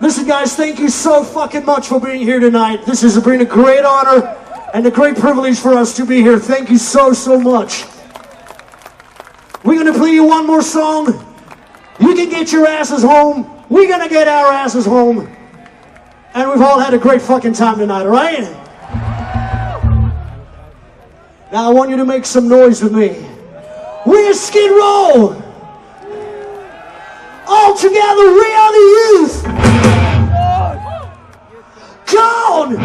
Listen, guys, thank you so fucking much for being here tonight. This has been a great honor and a great privilege for us to be here. Thank you so, so much. We're gonna play you one more song. You can get your asses home. We're gonna get our asses home. And we've all had a great fucking time tonight, all right? Now I want you to make some noise with me. We're Skid Row. All together, we are the youth. Gone.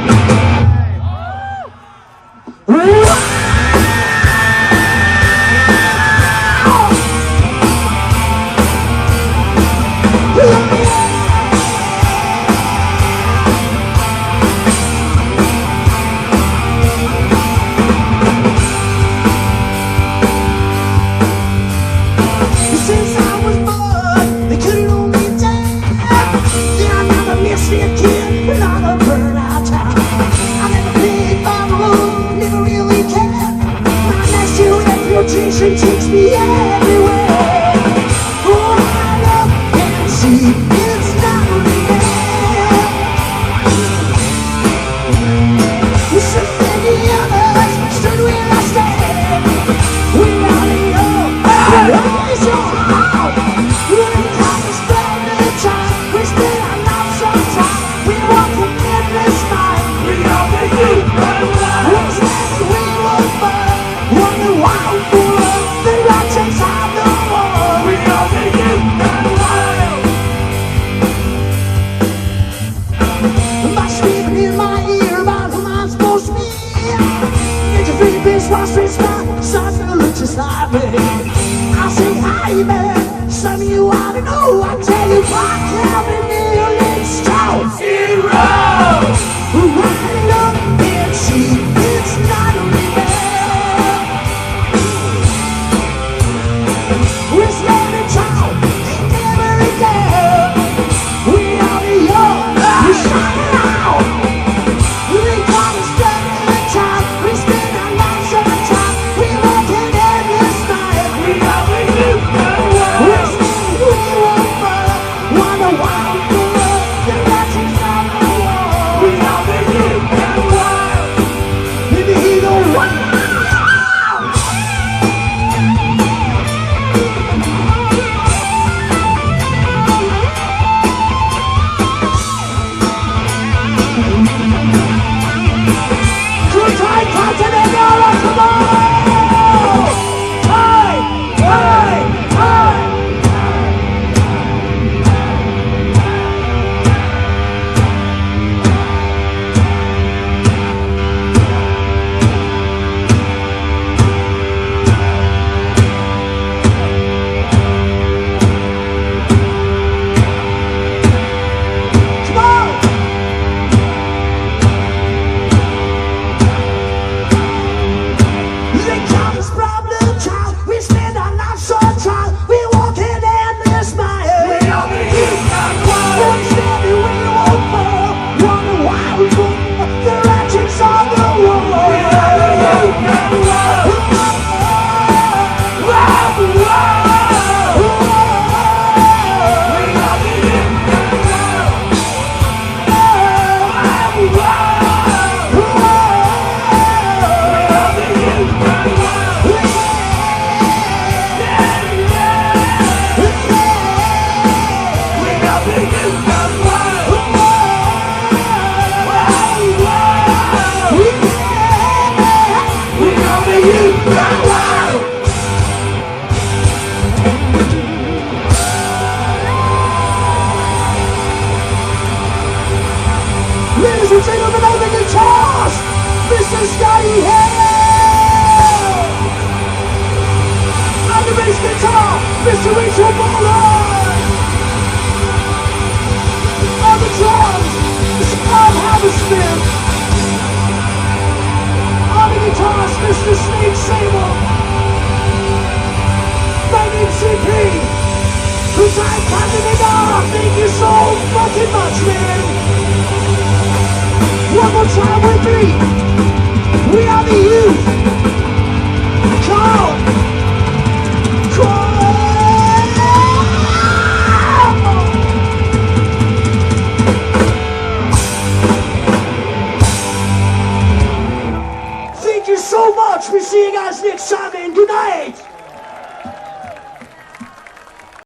Reputation takes me everywhere. Oh, I love and see it's not real. So many others stood where I stand. We are the young, we're always young. When comes back the time, we spend our lives on time. We walk an endless night. We are the youth, what's that we will find? Wonder why. Like me. I say hi man, some of you ought to know. I tell you what, Calvin Neal, it's town. Zero. Right up and see, it's not real. We're standing tall in every day. We are the young, we're shining out. We call us straight in the time. We spend our lives on the top. We walk in. KUTAI, KARTANEGARA, come on! Hey! Hey! Hey! Come on! We spend our lives on trial. We walk in and we smile. We are the youth and wild. One steady we won't fall. Wonder why we fall. The ratchets on the wall. We are the youth and wild. We are the youth and ladies and gentlemen, on the guitars, Mr. Scotti here! On the bass guitar, Mr. Rachel Bolan! On the drums, Mr. Rob Affuso! On the guitars, Mr. Sabo! My name's CP! KUTAI, KARTANEGARA, thank you so fucking much, man! One more time with me. We are the youth. Come. Come. much. We'll see you guys next time, and good night.